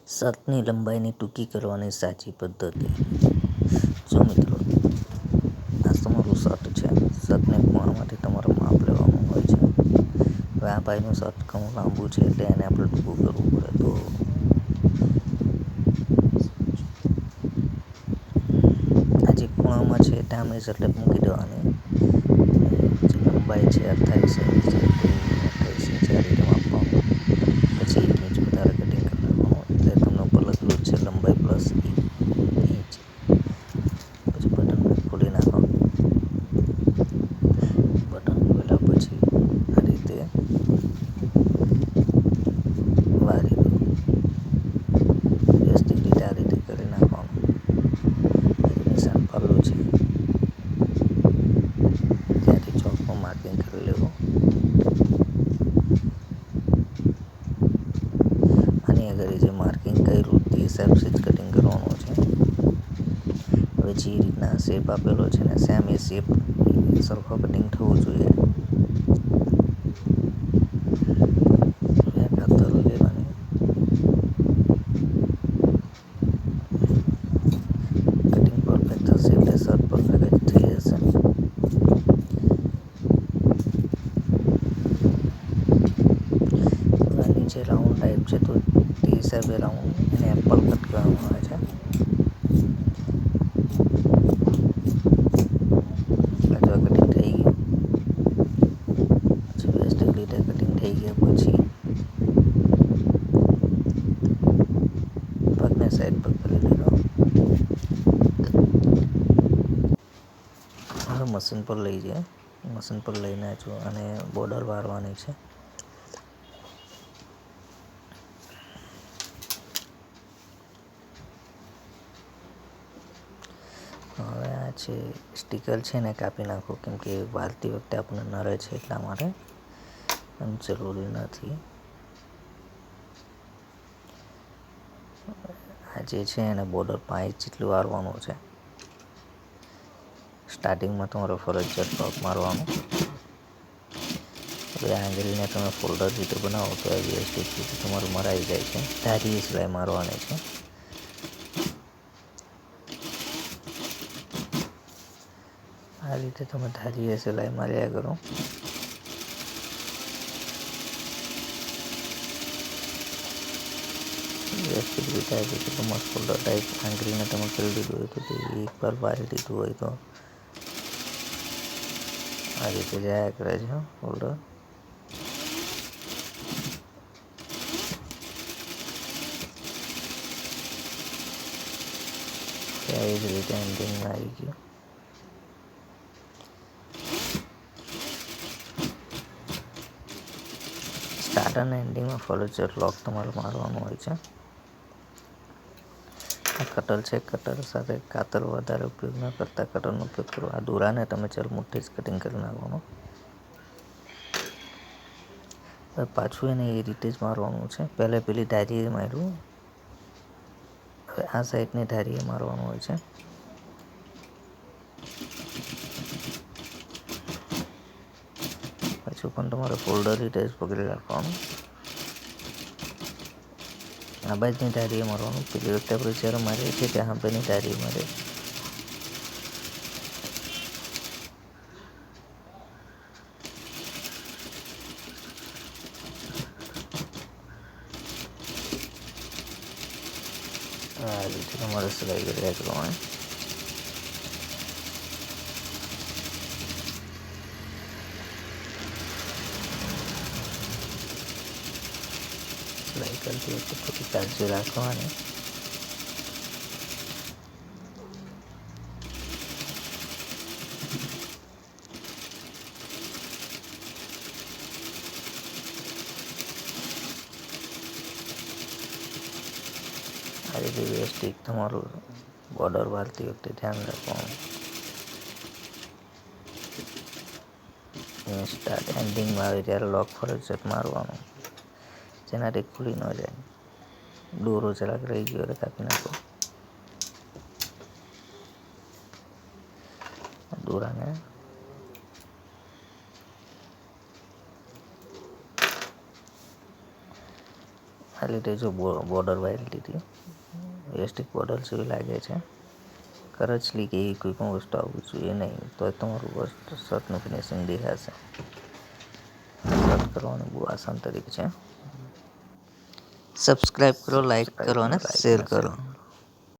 શર્ટની લંબાઈને ટૂંકી કરવાની સાચી પદ્ધતિ. જો મિત્રો, આ તમારું શર્ટ છે. શર્ટને ખૂણામાંથી તમારે માપ લેવાનું હોય છે. હવે આ ભાઈનું શર્ટ ઘણું લાંબુ છે એટલે એને આપણે ટૂંકું કરવું પડે. તો આ જે ખૂણામાં છે ત્યાં મેજર મૂકી દેવાની. જે લંબાઈ છે 28 ઇંચ છે તો 28 ઇંચ આ રીતે માપવાનું. પછી 1 ઇંચ વધારે કટિંગ કરી નાખવાનું. એટલે તમને ઉપર લખેલું છે લંબાઈ પ્લસ 1 ઇંચ. પછી બટનને ખોલી નાખો. બટન ખોલ્યા પછી આ રીતે વારી દો. વ્યવસ્થિત રીતે આ રીતે કરી નાખવાનું. નિશાન પલ્લું છે ત્યાંથી ચોકમાં માર્કિંગ કરી લેવું. આની આગળ જે માર્કિંગ કર્યું તે હિસાબથી જ કટિંગ કરવાનું છે. હવે જે રીતના શેપ આપેલો છે ને સેમ એ શેપ સરખો કટિંગ થવું જોઈએ. કાતર લેવાની. કટિંગ પરફેક્ટ થશે એટલે શર્ટ પરફેક્ટ જ થઈ જશે. નીચે રાઉન્ડ ટાઈપ છે તો તે હિસાબે રાઉન્ડ એને એપલ કટ કરવામાં આવે છે. બાજુ કટિંગ થઈ ગયું. પછી વ્યવસ્થિત રીતે કટિંગ થઈ ગયા પછી પગને સાઈડ પર કરી લીધો. હવે મશીન પર લઈ જાય. મશીન પર લઈને જો અને બોર્ડર વારવાની છે. હવે આ છે સ્ટીકર છે ને કાપી નાખો, કેમ કે વારતી વખતે આપણને નડે છે એટલા માટે. એમ જરૂરી નથી. આ જે છે એને બોર્ડર 5 ઇંચ જેટલું વારવાનું છે. સ્ટાર્ટિંગમાં તમારે ફરજિયાત ટોપ મારવાનું. હવે આ એંગલને તમે ફોલ્ડર રીતે બનાવો તો આ વ્યવસ્થિત રીતે તમારું મરાઈ જાય છે. ધારીએ સિલાઈ મારવાની છે. આ રીતે તમે ધારીએ સિલાઈ માર્યા કરો. વ્યવસ્થિત રીતે આ રીતે તમારે ફોલ્ડર ટાઈપ આંગળીને તમે કરી દીધું હોય તો તે એકવાર વારી દીધું હોય તો આ રીતે જાયા કરે છે ફોલ્ડર. આવી જ રીતે એન્ડિંગમાં આવી ગયું. સ્ટાર્ટ અને એન્ડિંગમાં ફરજિયાત લોક તમારે મારવાનું હોય છે. આ કટર છે. કટર સાથે કાતર વધારે ઉપયોગ ન કરતા કટરનો ઉપયોગ કરો. આ દોરાને તમે ચરમુઠ્ઠી જ કટિંગ કરી નાખવાનું. હવે પાછું એને એ રીતે જ મારવાનું છે. પહેલાં પેલી ધારીએ માર્યું. હવે આ સાઈડની ધારીએ મારવાનું હોય છે. પાછું પણ તમારે ફોલ્ડર રીતે જ પકડી રાખવાનું. આ બાજુની ધારીએ મારવાનું. પેલી વખતે આપણે જ્યારે મારીએ છીએ ત્યાં સામેની ધારીએ મારીએ. આ રીતે તમારે સિલાઈ કર્યા કરવાની. સિલાઈ કરતી વખતે થોડી કાળજી રાખવાની. આ રીતે વ્યવસ્થિત તમારું બોર્ડર વાળતી વખતે ધ્યાન રાખવાનું. સ્ટાર્ટ એન્ડિંગમાં આવે ત્યારે લોક ફરજિયાત મારવાનું, જેનાથી ખુલી ન જાય. દોરો જરાક રહી ગયો એટલે કાપી નાખો. દોરાને આ લીધે જો બોર્ડર વાળી લીધી ઇલાસ્ટિક બોર્ડર જેવી લાગે છે. કરચલી કે એવી કોઈ પણ વસ્તુ આવવી જોઈએ નહીં, તો તમારું શર્ટનું ફિનિશિંગ દેખાશે. શર્ટ કરવાનું બહુ આસાન તરીકે છે. સબસ્ક્રાઈબ કરો, લાઈક કરો અને શેર કરો.